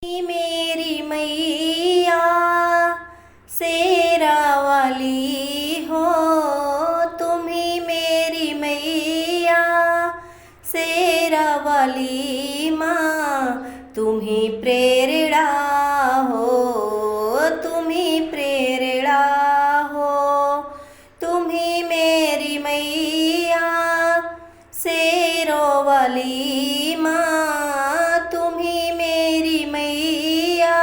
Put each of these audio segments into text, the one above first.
मेरी मैया शेरा वाली हो, तुम्ही मेरी मैया शेरा वाली माँ, तुम्ही प्रेरणा हो, तुम्ही प्रेरणा हो। तुम्ही मेरी मैया शेरों वाली माँ, तुम्ही मेरी मैया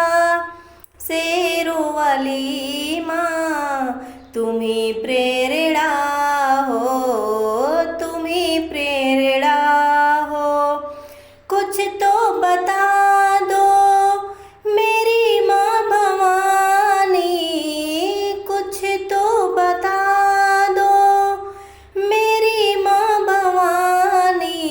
शेरों वाली माँ, तुम्ही प्रेरणा हो, तुम्ही प्रेरणा हो। कुछ तो बता दो मेरी माँ भवानी, कुछ तो बता दो मेरी माँ भवानी,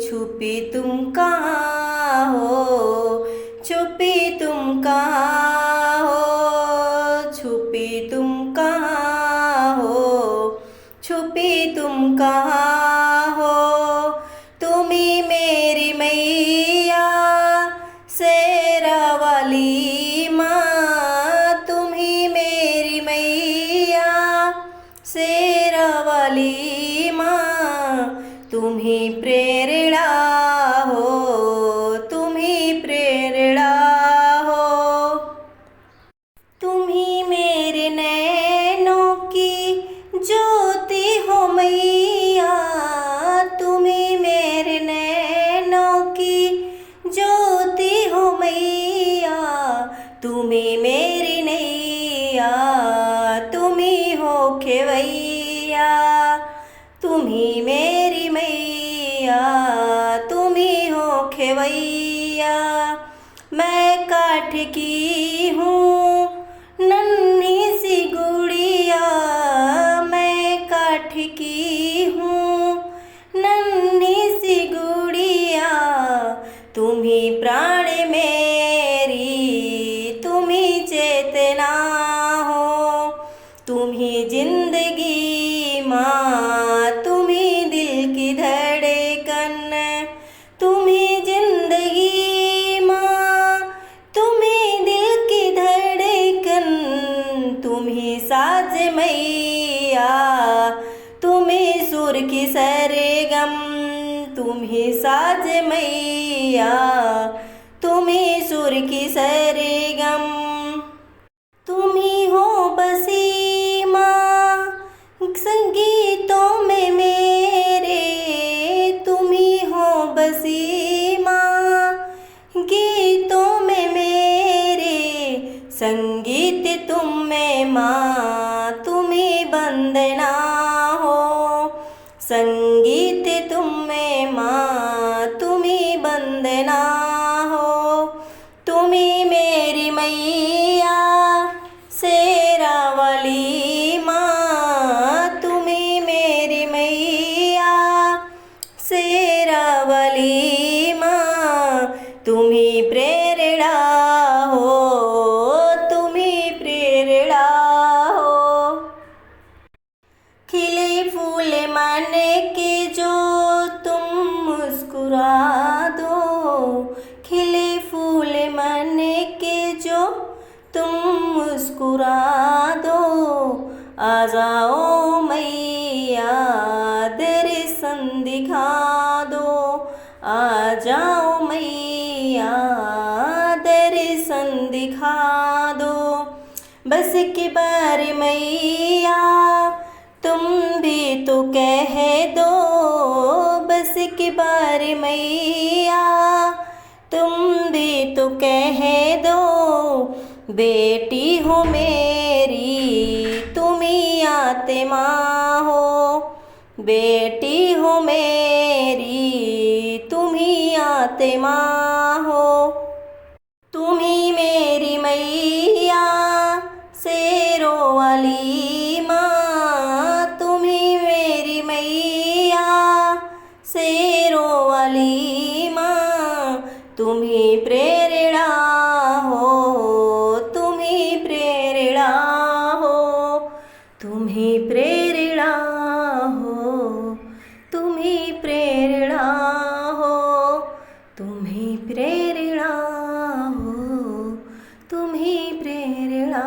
छुपी तुम कहाँ हो, छुपी तुम कहाँ हो, छुपी तुम कहाँ हो, छुपी तुम कहाँ हो। तुम्ही मेरी मैया शेरा वाली माँ, तुम्ही मेरी मैया शेरा वाली माँ, तुम्ही प्रेरणा हो, तुम्ही प्रेरणा हो। तुम्ही मेरे नैनों की ज्योति हो मैया, तुम्ही मेरे नैनों की ज्योति हो मैया, तुम्ही मेरी नैया, तुम्ही हो खेवैया, तुम्ही मेरी मैया, तुम्ही हो खेवैया। मैं काठ की हूँ नन्ही सी गुड़िया, मैं काठ की हूँ नन्ही सी गुड़िया, तुम्ही प्राण मेरी, तुम्ही चेतना हो, तुम्ही जिंदगी माँ, तुम्ही दिल की धड़कन, तुम्ही जिंदगी माँ, तुम्ही दिल की धड़कन, तुम्ही साज मैया, तुम्ही सुर की सरगम, तुम्ही साज मैया, तुम्ही सुर की सरगम। तुम्ही हो बसी माँ संगीतों में मेरे, तुम्ही हो बसी माँ गीतों में मेरे, संगीत तुम में माँ, तुम्ही वंदना हो, संगीत तुम में माँ, तुम्ही वंदना हो। तुम्ही मेरी मैया शेरा वाली माँ, तुम्ही मेरी मैया शेरा वाली माँ, तुम्ही प्रेरणा हो, तुम्ही प्रेरणा हो। खिले फूल मन के जो तुम मुस्कुरा दो, खिले फूल मन के जो तुम मुस्कुरा दो, आ जाओ मैया दर्शन दिखा दो, आ जाओ मैया दर्शन दिखा दो। बस के बार मैया तुम भी तो कह दो, बस के बार मैया तुम भी तो कह दो, बेटी हो मेरी तुम्ही आत्मा हो, बेटी हो मेरी तुम्ही आत्मा हो। तुम्ही मेरी मैया शेरों वाली माँ, तुम्ही मेरी मैया शेरों वाली माँ, तुम्ही प्रेरणा हो, तुम्ही प्रेरणा हो, तुम्ही प्रेरणा हो, तुम्ही प्रेरणा हो, तुम्ही प्रेरणा